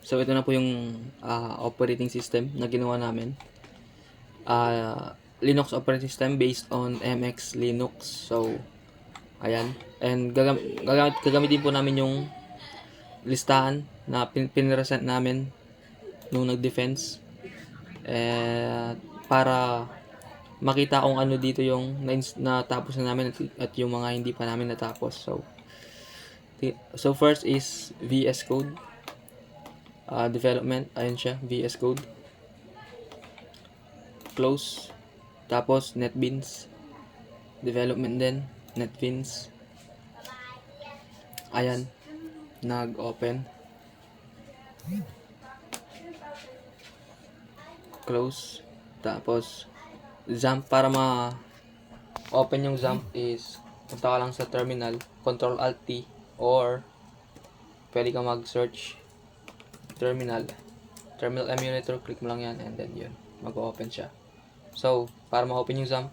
So, ito na po yung operating system na ginawa namin. Linux operating system based on MX Linux. So, ayan. And gagamitin po namin yung listahan na pinresent namin nung nag-defense. Para makita kung ano dito yung natapos na namin at yung mga hindi pa namin natapos. So first is VS Code. Development, ayun siya, VS Code. Close. Tapos NetBeans. Development din, NetBeans. Ayan, nag-open. Close. Tapos XAMPP, para ma-open yung XAMPP is punta ka lang sa terminal, Control Alt T, or pwede ka mag-search terminal emulator, click mo lang yan and then yun, mag-open siya. So, para ma-open yung XAMPP,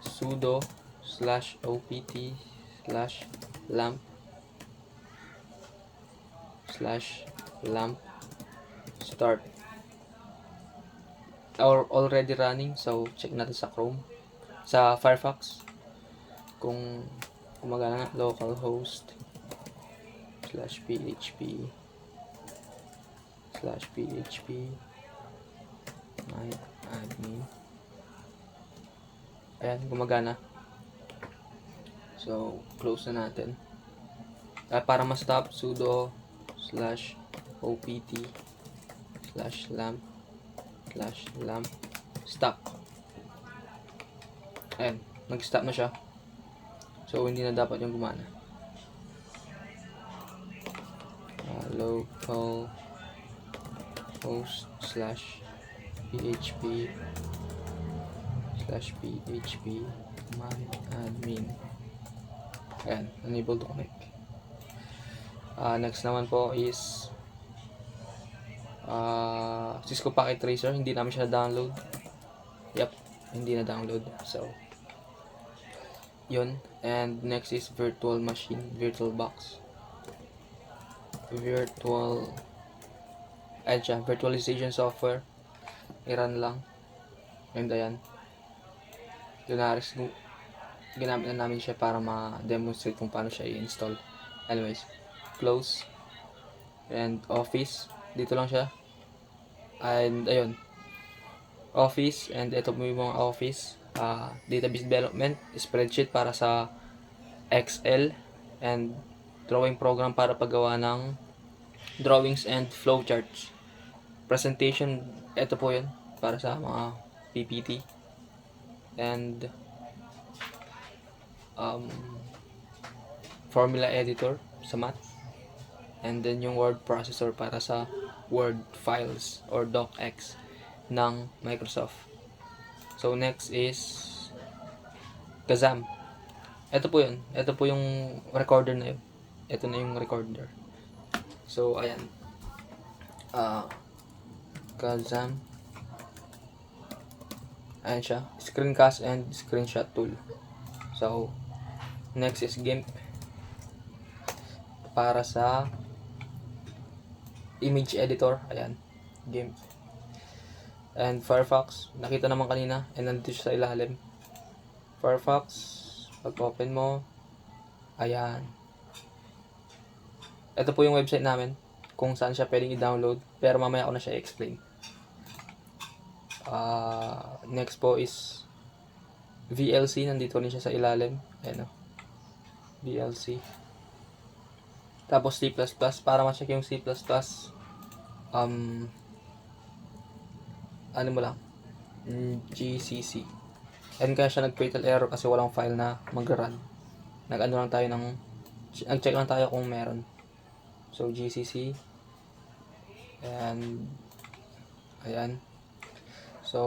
sudo /opt/lamp start, or already running. So, check natin sa Chrome, sa Firefox kung gumagana. Localhost /php my admin. Ayan, gumagana. So, close na natin. Para ma-stop, sudo /opt/lamp stop. Ayan, nag-stop na siya. So, hindi na dapat yung gumana. Local host /php my admin. Ayan, unable to connect. Next naman po is Cisco Packet Tracer. Hindi namin siya na-download. Yep, hindi na-download. So, yun. And next is virtual machine, VirtualBox. Ayan siya, virtualization software. I-run lang. And ayan, ginamit na namin siya para ma-demonstrate kung paano siya i-install. Anyways, close. And Office, dito lang siya. And ayun, Office, and ito po yung mga Office. Database development, spreadsheet para sa Excel, and drawing program para paggawa ng drawings and flowcharts. Presentation, ito po yun, para sa mga PPT. And formula editor sa math. And then yung word processor para sa Word files or docx ng Microsoft. So next is Kazam. Ito po yun. Ito po yung recorder na yun. Ito na yung recorder. So ayan. Kazam. Ayan siya. Screencast and screenshot tool. So next is GIMP para sa image editor. Ayan, GIMP. And Firefox, nakita naman kanina, and nandito siya sa ilalim. Firefox, pag open mo, ayan, ito po yung website namin kung saan siya pwedeng i-download, pero mamaya ko na siya i-explain. Next po is VLC, nandito rin siya sa ilalim. Ayan o, VLC. Tapos C++, para ma-check yung C++, ano mo lang, GCC. And kaya siya nag-fatal error kasi walang file na mag-run. Nag-check lang tayo kung meron. So GCC, and ayan. So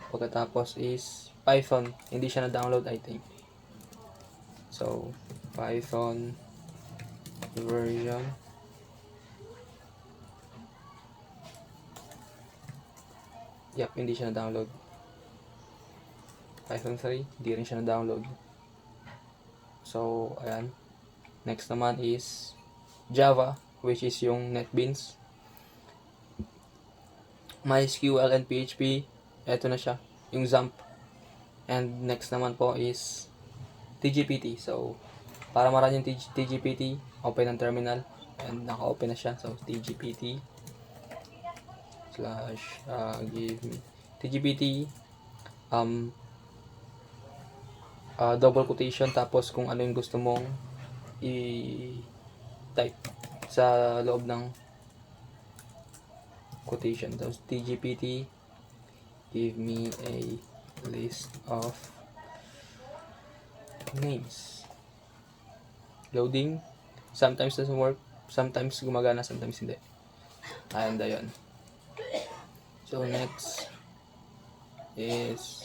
pagkatapos is Python, hindi siya na-download I think. So Python version hindi siya na-download. Python 3, hindi rin siya na-download. So ayan, next naman is Java. which is yung NetBeans, MySQL and PHP, eto na siya, yung XAMPP. And next naman po is TGPT. So, para maran yung TGPT, open ang terminal, and naka-open na siya. So, TGPT slash give me TGPT double quotation, tapos kung ano yung gusto mong i-type sa loob ng quotation. Tapos TGPT give me a list of names. Loading. Sometimes doesn't work, sometimes gumagana, sometimes hindi. And ayun. So next is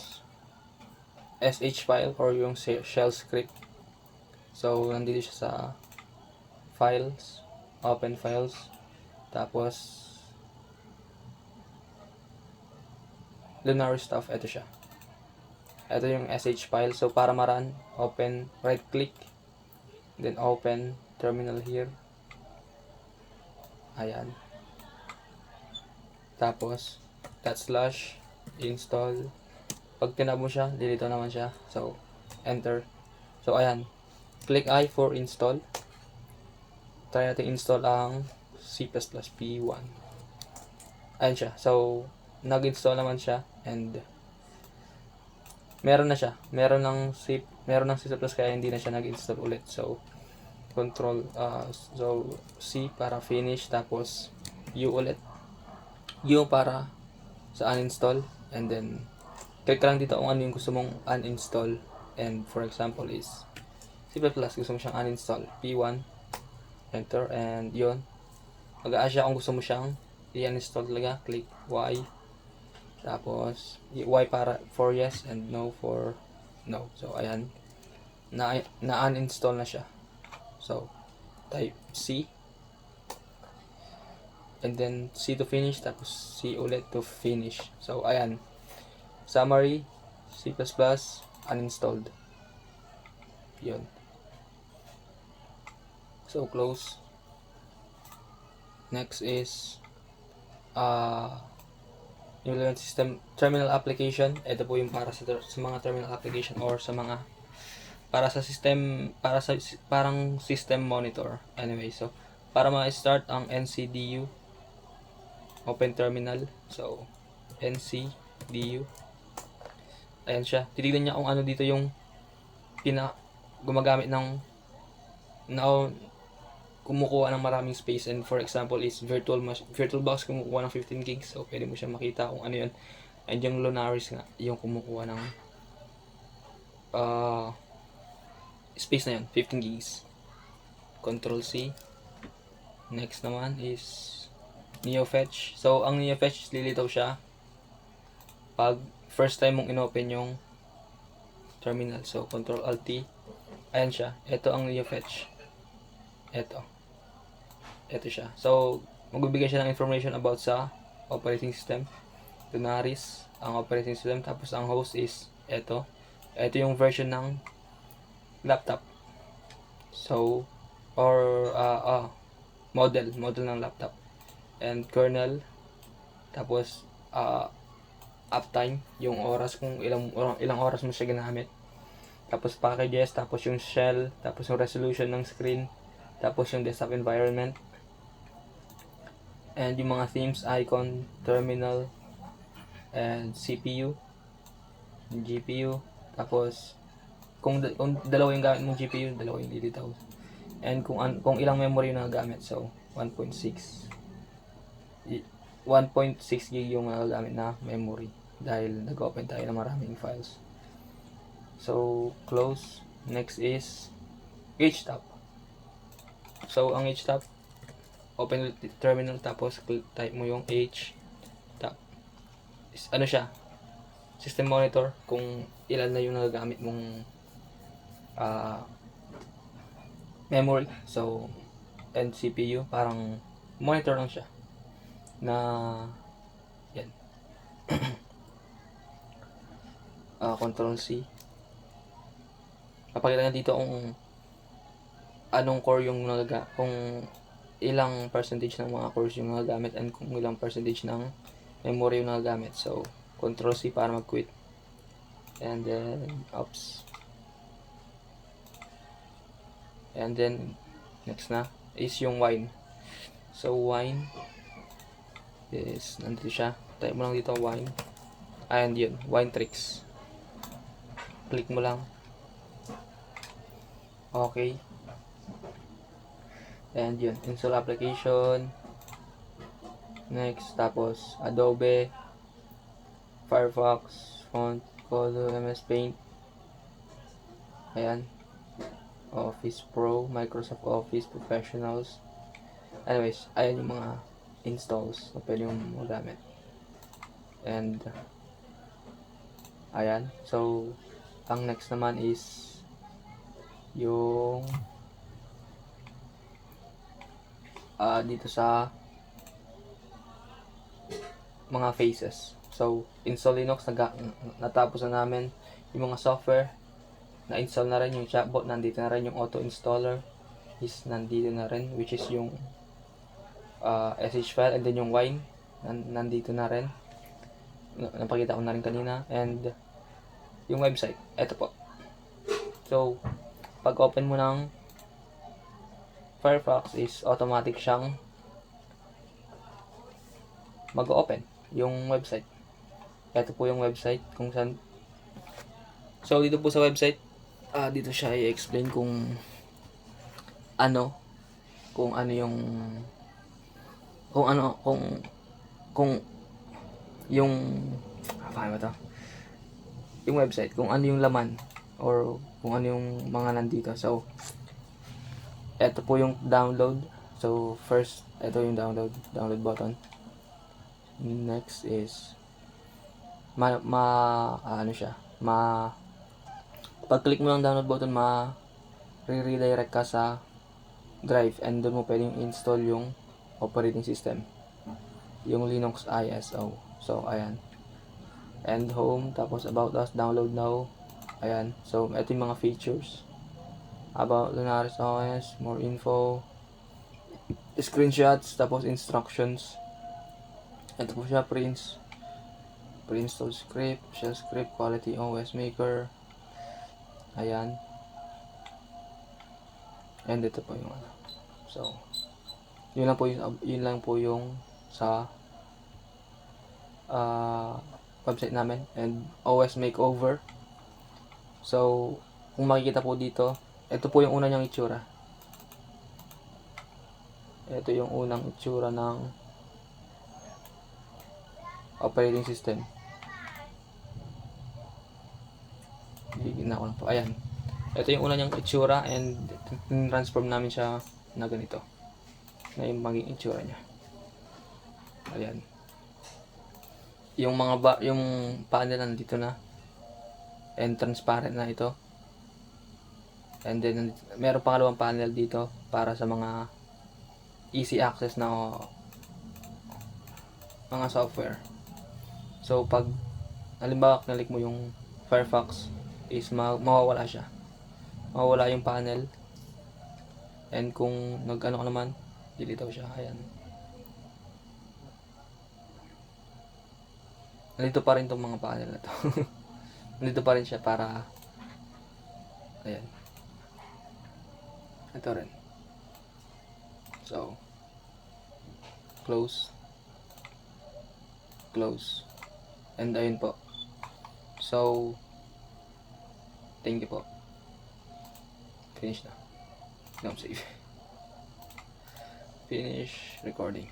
SH file or yung shell script. So nandito siya sa files, open files, tapos Lunar stuff, ito siya. Ito yung SH file. So para maran, open, right click, then open terminal here. Ayan. Tapos /install. Pag tinab mo siya, dilito naman siya. So enter. So ayan. Click I for install. Try natin install ang C++ P1. Ayan siya. So nag-install naman siya, and meron na siya. Meron ng C++ kaya hindi na siya nag-install ulit. So control so C para finish, tapos U ulit. U para sa uninstall, and then click lang dito kung ano yung gusto mong uninstall. And for example is C++, gusto mo siyang uninstall, P1, enter, and yun. Mag-a siya kung gusto mo siyang i-uninstall talaga. Click Y, tapos Y para for yes, and no for no. So ayan, na-uninstall na siya. So type C, and then C to finish, tapos C ulit to finish. So ayan, summary, C++ uninstalled. Yun. So close. Next is yung system terminal application. Ito po yung para sa mga terminal application or sa mga para sa system, parang system monitor. Anyway, so para ma-start ang NCDU, open terminal. So NCDU, ayan siya. Titignan niya kung ano dito yung gumagamit ng kumukuha ng maraming space, and for example is VirtualBox kumukuha ng 15 gigs. So pwede mo siya makita kung ano yun. And yung Lunaris nga, yung kumukuha ng space na yun, 15 gigs. Control C. Next naman is NeoFetch. So ang NeoFetch, lilitaw siya pag first time mong inopen yung terminal. So Control Alt T. Ayan siya. Ito ang NeoFetch. Ito siya. So magbibigay siya ng information about sa operating system. Lunaris ang operating system, tapos ang host is ito yung version ng laptop. So or model ng laptop, and kernel, tapos uptime, yung oras, kung ilang oras mo siya ginamit, tapos packages, tapos yung shell, tapos yung resolution ng screen, tapos yung desktop environment, and yung mga themes, icon, terminal, and CPU, GPU, tapos kung dalawa yung gamit mong GPU, dalawa yung lilitaw, and kung ilang memory na gamit. So 1.6 gig yung gamit na memory dahil nag-open tayo ng maraming files. So close. Next is HTAP. So ang HTAP, open terminal, tapos type mo yung HTAP. Ano siya? System monitor, kung ilan na yung nagagamit mong memory. So and CPU, parang monitor lang siya na yan. Control C. Papakita niya dito kung anong core yung kung ilang percentage ng mga cores yung nagagamit and kung ilang percentage ng memory yung nagagamit. So, Control C para mag-quit. And then, oops. And then, next na, is yung wine. So, wine is, nandito siya. Type mo lang dito, wine. And yun, wine tricks. Click mo lang. Okay. And yun, install application. Next, tapos Adobe, Firefox, Font, Color, MS Paint. Ayan. Office Pro, Microsoft Office Professionals. Anyways, ayan yung mga installs na pwede yung magamit. And ayan. So, ang next naman is yung dito sa mga phases. So, install Linux, natapos na namin yung mga software. Na-install na rin yung chatbot, nandito na rin yung auto installer is nandito na rin, which is yung SH file, and then yung wine nandito na rin, napakita ko na rin kanina, and yung website, eto po. So, pag open mo ng Firefox is automatic siyang mag-open yung website. Ito po yung website kung saan. So, dito po sa website, dito siya i-explain kung ano yung yung paano ba to? Yung website, kung ano yung laman or kung ano yung mga nandito. So, ito po yung download. So, first, ito yung download button. Next is pag-click mo ng download button, redirect ka sa drive, and doon mo pwedeng install yung operating system, yung Linux ISO. So, ayan. And home, tapos about us, download now. Ayan. So, ito yung mga features. About Lunaris OS, more info, screenshots, tapos instructions. Ito po siya, pre-install script, shell script, quality OS maker. Ayan. And ito po yung ano. So, yun lang po yung sa website namin, and OS makeover. So, kung makikita po dito, ito po yung una niyang itsura. Ito yung unang itsura ng operating system. Bigyan na ko lang po. Ayan. Ito yung una niyang itsura, and transform namin siya na ganito. Na yung maging itsura niya. Ayan. Yung yung panel nandito na. And transparent na ito. And then, meron pangalawang panel dito para sa mga easy access na mga software. So, pag halimbawa, click mo yung Firefox, is mawawala siya. Mawawala yung panel. And kung nag-ano ka naman, dilitaw siya. Ayan. Nandito pa rin itong mga panel na to. Nandito pa rin siya para, ayan. Ito rin. So, close. And ayun po. So, thank you po. Finish na. No, save. Finish recording.